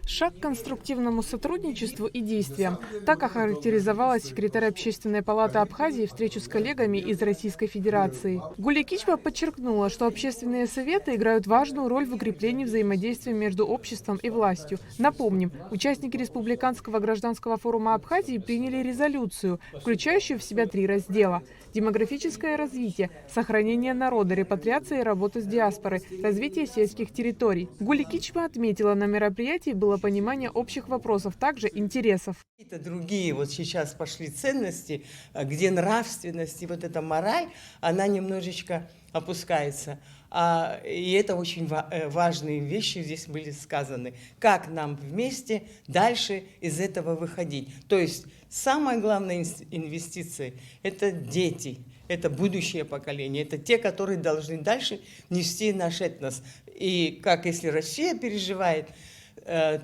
Шаг к конструктивному сотрудничеству и действиям. Так охарактеризовала секретарь Общественной палаты Абхазии встречу с коллегами из Российской Федерации. Гули Кичва подчеркнула, что общественные советы играют важную роль в укреплении взаимодействия между обществом и властью. Напомним, участники Республиканского гражданского форума Абхазии приняли резолюцию, включающую в себя 3 раздела: демографическое развитие, сохранение народа, репатриация и работа с диаспорой, развитие сельских территорий. Гули Кичва отметила, на мероприятии было понимание общих вопросов, также интересов. Какие-то другие вот сейчас пошли ценности, где нравственность и вот эта мораль, она немножечко опускается. И это очень важные вещи здесь были сказаны. Как нам вместе дальше из этого выходить. То есть самая главная инвестиция – это дети, это будущее поколение, это те, которые должны дальше нести наш этнос. И как если Россия переживает,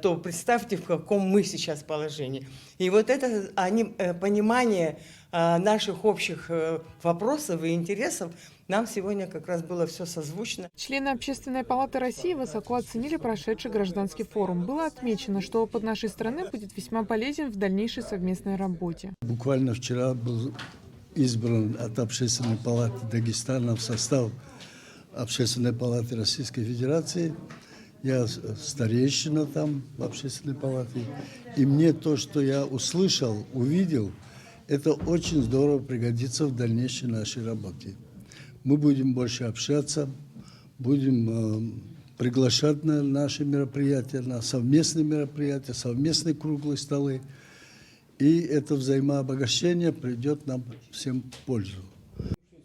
то представьте, в каком мы сейчас положении. И вот это понимание наших общих вопросов и интересов нам сегодня как раз было все созвучно. Члены Общественной палаты России высоко оценили прошедший гражданский форум. Было отмечено, что опыт нашей страны будет весьма полезен в дальнейшей совместной работе. Буквально вчера был избран от Общественной палаты Дагестана в состав Общественной палаты Российской Федерации. Я старейшина там в Общественной палате. И мне то, что я услышал, увидел, это очень здорово пригодится в дальнейшей нашей работе. Мы будем больше общаться, будем приглашать на наши мероприятия, на совместные мероприятия, совместные круглые столы. И это взаимообогащение придет нам всем в пользу.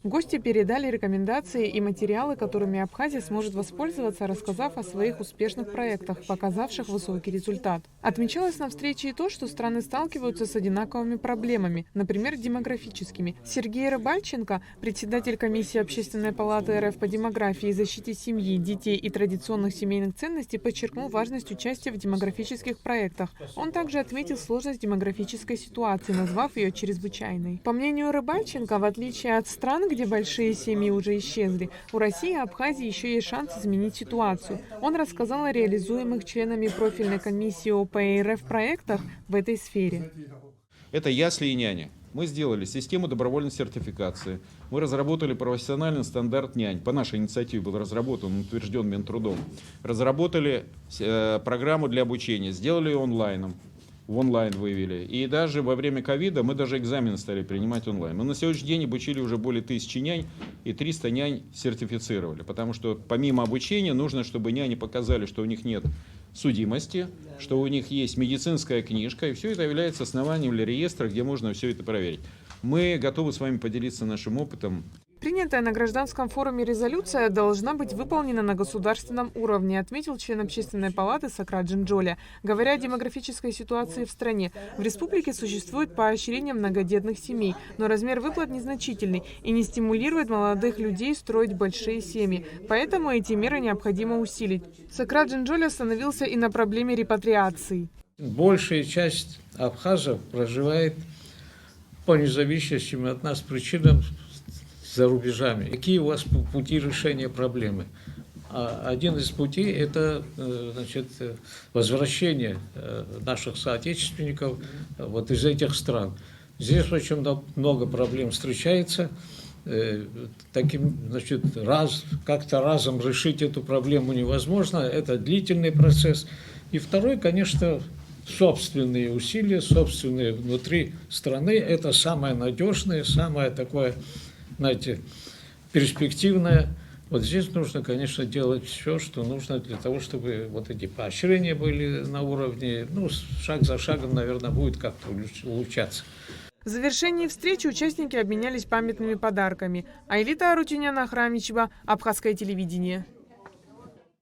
Гости передали рекомендации и материалы, которыми Абхазия сможет воспользоваться, рассказав о своих успешных проектах, показавших высокий результат. Отмечалось на встрече и то, что страны сталкиваются с одинаковыми проблемами, например, демографическими. Сергей Рыбальченко, председатель комиссии Общественной палаты РФ по демографии и защите семьи, детей и традиционных семейных ценностей, подчеркнул важность участия в демографических проектах. Он также отметил сложность демографической ситуации, назвав ее чрезвычайной. По мнению Рыбальченко, в отличие от стран, где большие семьи уже исчезли, у России и Абхазии еще есть шанс изменить ситуацию. Он рассказал о реализуемых членами профильной комиссии ОП и РФ проектах в этой сфере. Это ясли и няни. Мы сделали систему добровольной сертификации. Мы разработали профессиональный стандарт нянь. По нашей инициативе был разработан, утвержден Минтрудом. Разработали программу для обучения, сделали ее онлайном. В онлайн вывели. И даже во время ковида мы даже экзамены стали принимать онлайн. Мы на сегодняшний день обучили уже более 1000 нянь и 300 нянь сертифицировали. Потому что помимо обучения нужно, чтобы няни показали, что у них нет судимости, что у них есть медицинская книжка. И все это является основанием для реестра, где можно все это проверить. Мы готовы с вами поделиться нашим опытом. Принятая на гражданском форуме резолюция должна быть выполнена на государственном уровне, отметил член Общественной палаты Сократ Джинджоля. Говоря о демографической ситуации в стране, в республике существует поощрение многодетных семей, но размер выплат незначительный и не стимулирует молодых людей строить большие семьи. Поэтому эти меры необходимо усилить. Сократ Джинджоля остановился и на проблеме репатриации. Большая часть абхазов проживает по независящим от нас причинам за рубежами. Какие у вас пути решения проблемы? Один из путей – это возвращение наших соотечественников вот из этих стран. Здесь очень много проблем встречается. Как-то разом решить эту проблему невозможно. Это длительный процесс. И второй, конечно, собственные усилия, собственные внутри страны. Это самое надежное, самое такое, знаете, перспективное. Вот здесь нужно, конечно, делать все, что нужно для того, чтобы вот эти поощрения были на уровне, шаг за шагом, наверное, будет как-то улучшаться. В завершении встречи участники обменялись памятными подарками. Айлита Арутюняна, Храмичева, Абхазское телевидение.